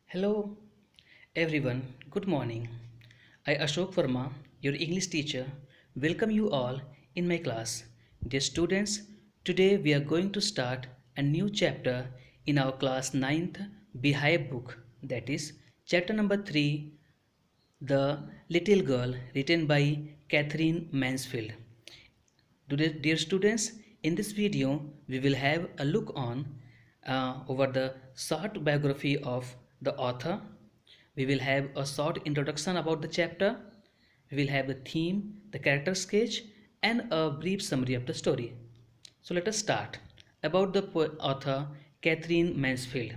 Hello everyone, good morning. I Ashok Verma, your English teacher, welcome you all in my class. Dear students, today we are going to start a new chapter in our class 9th Beehive book, that is chapter number 3, The Little Girl, written by Catherine Mansfield. Today, dear students, in this video we will have a look on over the short biography of the author. We will have a short introduction about the chapter. We will have the theme, the character sketch, and a brief summary of the story. So let us start. About the author Catherine Mansfield.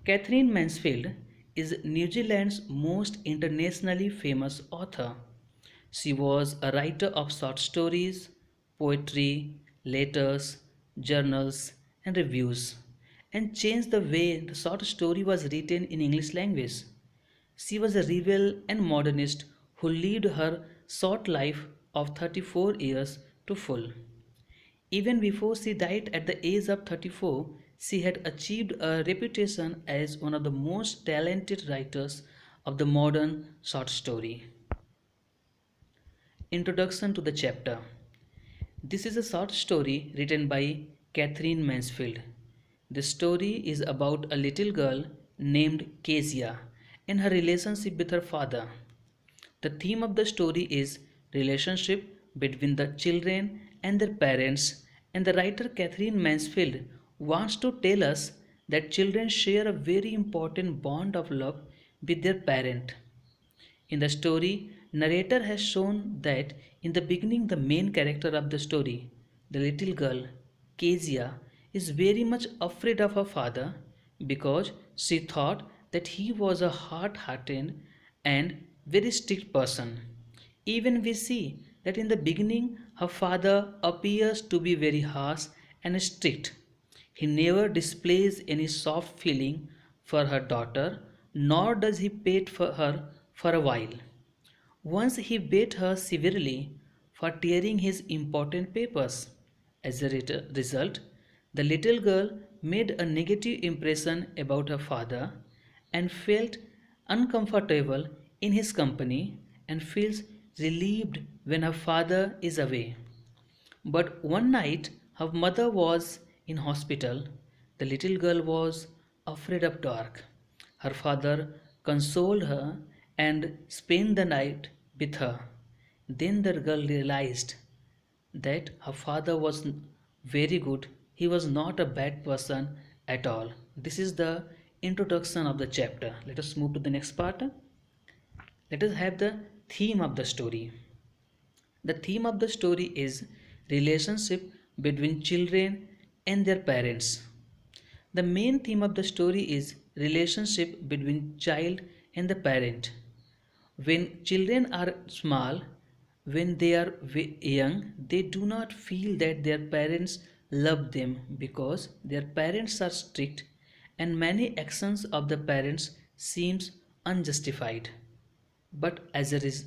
Catherine Mansfield is New Zealand's most internationally famous author. She was a writer of short stories, poetry, letters, journals, and reviews, and changed the way the short story was written in English language. She was a rebel and modernist who lived her short life of 34 years to full. Even before she died at the age of 34, she had achieved a reputation as one of the most talented writers of the modern short story. Introduction to the chapter. This is a short story written by Catherine Mansfield. The story is about a little girl named Kezia and her relationship with her father. The theme of the story is relationship between the children and their parents, and the writer Catherine Mansfield wants to tell us that children share a very important bond of love with their parent. In the story, narrator has shown that in the beginning the main character of the story, the little girl, Kezia, is very much afraid of her father because she thought that he was a hard-hearted and very strict person. Even we see that in the beginning her father appears to be very harsh and strict. He never displays any soft feeling for her daughter, nor does he pet for her for a while. Once he beat her severely for tearing his important papers. As a result, the little girl made a negative impression about her father and felt uncomfortable in his company and feels relieved when her father is away. But one night her mother was in hospital. The little girl was afraid of dark. Her father consoled her and spent the night with her. Then the girl realized that her father was very good. He was not a bad person at all. This is the introduction of the chapter. Let us move to the next part. Let us have the theme of the story. The theme of the story is relationship between children and their parents. The main theme of the story is relationship between child and the parent. When children are small, when they are young, they do not feel that their parents love them because their parents are strict and many actions of the parents seems unjustified. But as a res-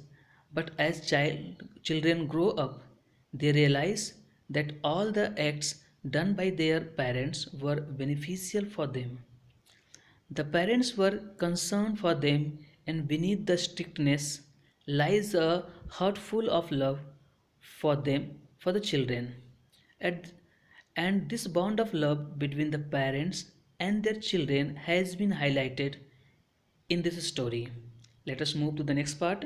but as children grow up, they realize that all the acts done by their parents were beneficial for them. The parents were concerned for them, and beneath the strictness lies a heart full of love for them, for the children. And, and this bond of love between the parents and their children has been highlighted in this story. Let us move to the next part.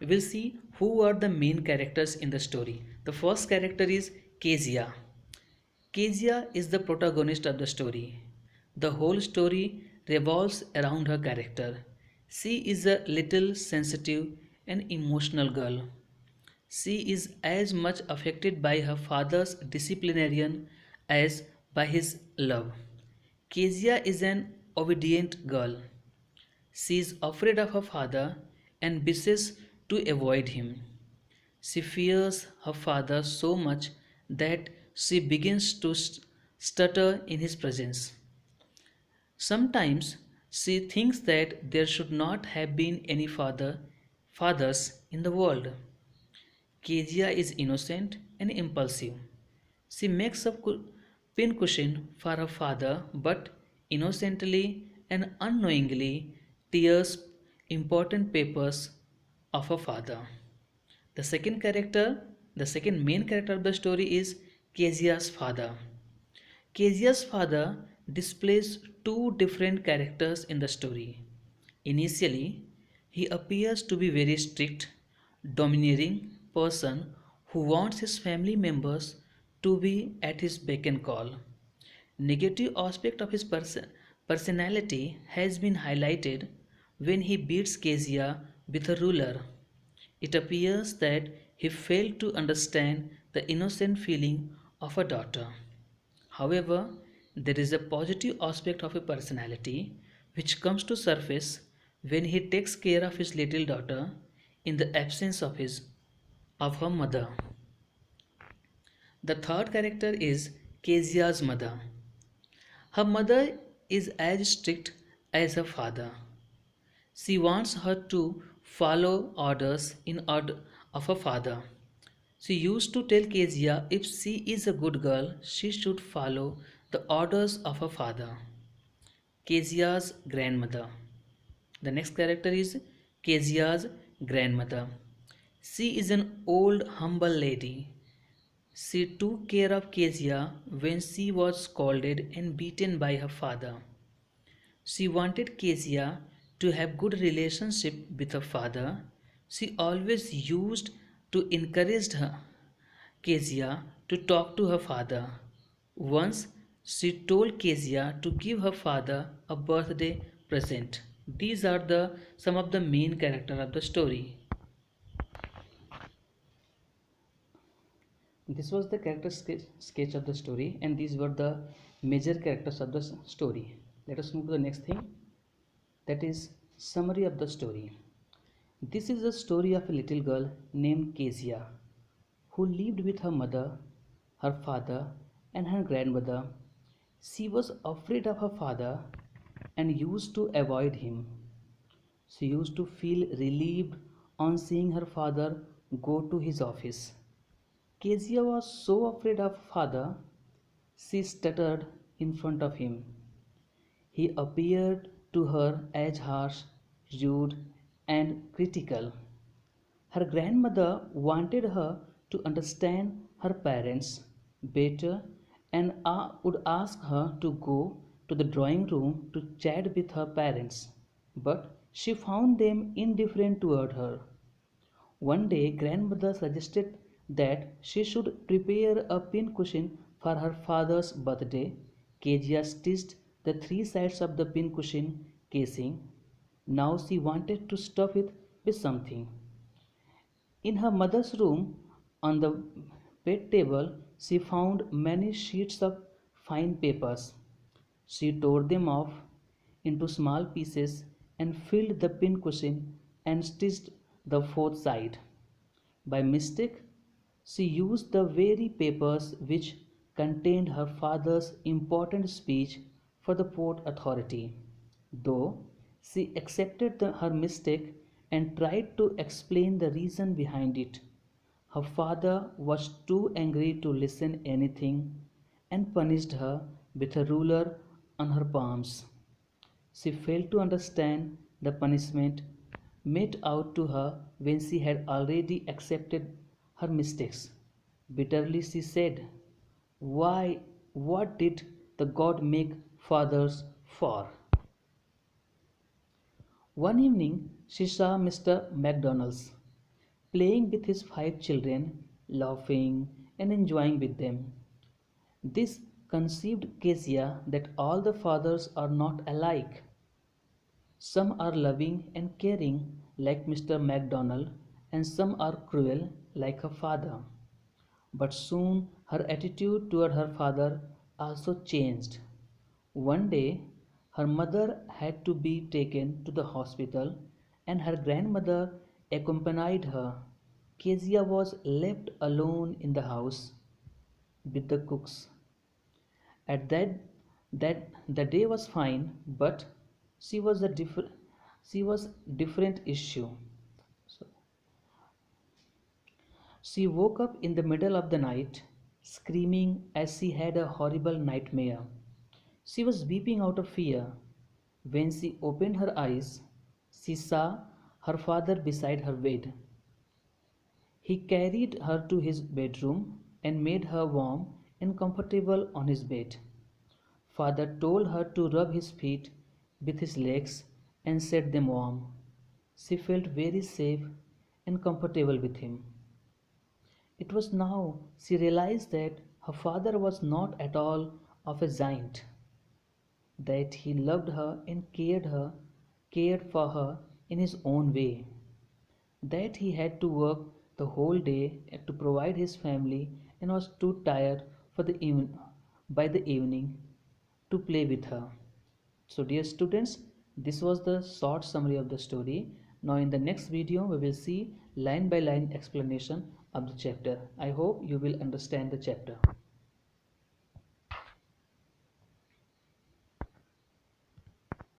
We will see who are the main characters in the story. The first character is Kezia. Kezia is the protagonist of the story. The whole story revolves around her character. She is a little sensitive and emotional girl. She is as much affected by her father's disciplinarian as by his love. Kezia is an obedient girl. She is afraid of her father and wishes to avoid him. She fears her father so much that she begins to stutter in his presence. Sometimes she thinks that there should not have been any fathers in the world. Kezia is innocent and impulsive. She makes a pincushion for her father, but innocently and unknowingly tears important papers of her father. The second character, the second main character of the story is Kezia's father. Kezia's father displays two different characters in the story. Initially, he appears to be very strict, domineering person who wants his family members to be at his beck and call. Negative aspect of his personality has been highlighted when he beats Kezia with a ruler. It appears that he failed to understand the innocent feeling of a daughter. However, there is a positive aspect of a personality which comes to surface when he takes care of his little daughter in the absence of her mother. The third character is Kezia's mother. Her mother is as strict as her father. She wants her to follow orders in order of her father. She used to tell Kezia if she is a good girl, she should follow the orders of her father. Kezia's grandmother. The next character is Kezia's grandmother. She is an old, humble lady. She took care of Kezia when she was scolded and beaten by her father. She wanted Kezia to have good relationship with her father. She always used to encourage her Kezia to talk to her father. Once she told Kezia to give her father a birthday present. These are the some of the main character of the story. This was the character sketch of the story, and these were the major characters of the story. Let us move to the next thing, that is summary of the story. This is the story of a little girl named Kezia who lived with her mother, her father, and her grandmother. She was afraid of her father and used to avoid him. She used to feel relieved on seeing her father go to his office. Kezia was so afraid of father, she stuttered in front of him. He appeared to her as harsh, rude, and critical. Her grandmother wanted her to understand her parents better and would ask her to go to the drawing room to chat with her parents, but she found them indifferent toward her. One day, grandmother suggested that she should prepare a pincushion for her father's birthday. Kezia stitched the three sides of the pincushion casing. Now she wanted to stuff it with something. In her mother's room, on the bed table, she found many sheets of fine papers. She tore them off into small pieces and filled the pincushion and stitched the fourth side. By mistake, she used the very papers which contained her father's important speech for the Port Authority. Though she accepted her mistake and tried to explain the reason behind it, her father was too angry to listen anything and punished her with a ruler on her palms. She failed to understand the punishment made out to her when she had already accepted her mistakes. Bitterly she said, "Why, what did the God make fathers for?" One evening she saw Mr. McDonald's playing with his five children, laughing and enjoying with them. This conceived Kezia that all the fathers are not alike. Some are loving and caring like Mr. MacDonald, and some are cruel like her father. But soon her attitude toward her father also changed. One day her mother had to be taken to the hospital and her grandmother accompanied her. Kezia was left alone in the house with the cooks. At that the day was fine, but she was a different she was different issue. So she woke up in the middle of the night, screaming as she had a horrible nightmare. She was weeping out of fear. When she opened her eyes, she saw her father beside her bed. He carried her to his bedroom and made her warm and comfortable on his bed. Father told her to rub his feet with his legs and set them warm. She felt very safe and comfortable with him. It was now she realized that her father was not at all of a giant, that he loved her and cared for her in his own way, that he had to work the whole day to provide his family and was too tired for by the evening to play with her. So dear students, this was the short summary of the story. Now in the next video we will see line by line explanation of the chapter. I hope you will understand the chapter.